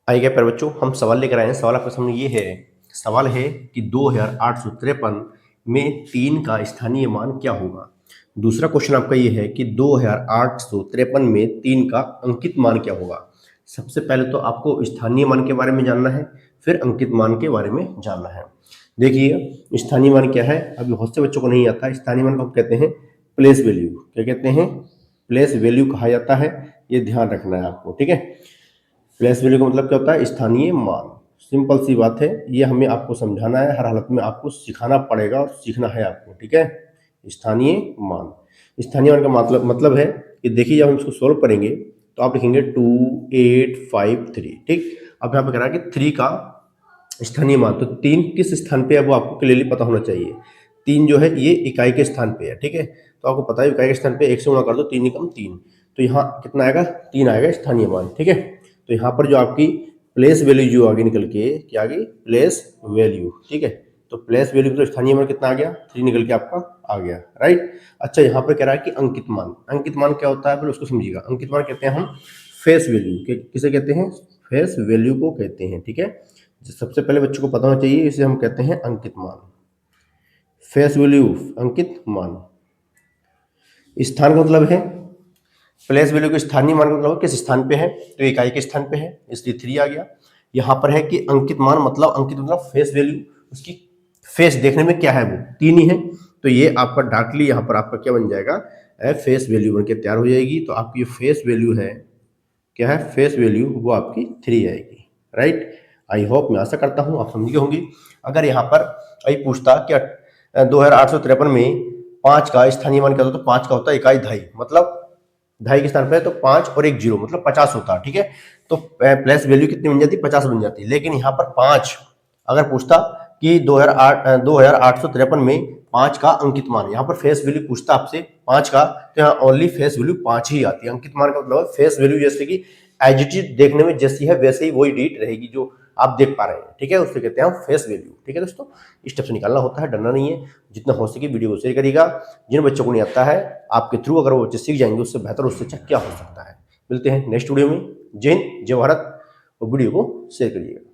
आइए प्यारे बच्चों, हम सवाल लेकर आए हैं। सवाल आपके सामने ये है, सवाल है कि 2853 में 3 का स्थानीय मान क्या होगा। दूसरा क्वेश्चन आपका ये है कि 2853 में 3 का अंकित मान क्या होगा। सबसे पहले तो आपको स्थानीय मान के बारे में जानना है, फिर अंकित मान के बारे में जानना है। देखिए स्थानीय मान क्या है, अभी बहुत से बच्चों को नहीं आता। स्थानीय मान को हम कहते हैं प्लेस वैल्यू। क्या कहते हैं? प्लेस वैल्यू कहा जाता है। ये ध्यान रखना है आपको, ठीक है। प्लेस वैल्यू का मतलब क्या होता है? स्थानीय मान। सिंपल सी बात है, ये हमें आपको समझाना है, हर हालत में आपको सिखाना पड़ेगा और सीखना है आपको, ठीक है। स्थानीय मान, स्थानीय मान का मतलब है कि देखिए जब हम इसको सोल्व करेंगे तो आप लिखेंगे 2853, ठीक। अब यहाँ पे कह रहा है कि 3 का स्थानीय मान, तो 3 किस स्थान पे है वो आपको क्लियरली पता होना चाहिए। 3 जो है ये इकाई के स्थान पे है, ठीक है। तो आपको पता है इकाई के स्थान पे 1 से गुणा कर दो, 3 एकम 3, तो यहाँ कितना आएगा? 3 आएगा स्थानीय मान, ठीक है। तो यहाँ पर जो आपकी प्लेस वैल्यू जो आगे निकल के क्या आ गई? प्लेस वैल्यू, ठीक है। तो प्लेस वैल्यू तो स्थानीय मान कितना आ गया? 3 निकल के आपका आ गया, राइट। अच्छा, यहाँ पर कह रहा है कि अंकित मान। अंकित मान क्या होता है पहले उसको समझिएगा। अंकित मान कहते हैं हम फेस वैल्यू, किसे कहते हैं? फेस वैल्यू को कहते हैं, ठीक है। सबसे पहले बच्चों को पता होना चाहिए, इसे हम कहते हैं अंकित मान। फेस वैल्यू, अंकित मान। स्थान का मतलब है, प्लेस वैल्यू के स्थानीय मान का मतलब किस स्थान पे है, तो इकाई के स्थान पे है, इसलिए 3 आ गया। यहाँ पर है कि अंकित मान मतलब, अंकित मतलब फेस वैल्यू, उसकी फेस देखने में क्या है वो 3 ही है, तो ये आपका डार्कली यहाँ पर आपका क्या बन जाएगा? फेस वैल्यू बन के तैयार हो जाएगी। तो आपकी फेस वैल्यू है क्या है? फेस वैल्यू वो आपकी 3 आएगी, राइट। आई होप, मैं आशा करता हूँ आप समझ गए होंगे। अगर यहाँ पर अभी पूछता क्या 2853 में 5 का स्थानीय मान क्या होता है, तो 5 का होता है इकाई ढाई, मतलब ढाई के स्थान पे तो 5 और 1 0 मतलब 50 होता है, ठीक है। तो प्लेस वैल्यू कितनी बन जाती? 50 बन जाती। लेकिन यहाँ पर 5 अगर पूछता कि 2853 में 5 का अंकित मान, यहाँ पर फेस वैल्यू पूछता आपसे 5 का, तो यहाँ ओनली फेस वैल्यू 5 ही आती है। अंकित मान का मतलब फेस वैल्यू जैसे कि एज इट इज देखने में जैसी है वैसे ही वही डिजिट रहेगी जो आप देख पा रहे हैं, ठीक है। उससे कहते हैं फेस वैल्यू, ठीक है दोस्तों। स्टेप से निकालना होता है, डरना नहीं है। जितना हो सके वीडियो को शेयर करिएगा। जिन बच्चों को नहीं आता है आपके थ्रू अगर वो बच्चे सीख जाएंगे, उससे बेहतर उससे अच्छा क्या हो सकता है। मिलते हैं नेक्स्ट वीडियो में। जय हिंद, जय भारत, और वीडियो को शेयर करिएगा।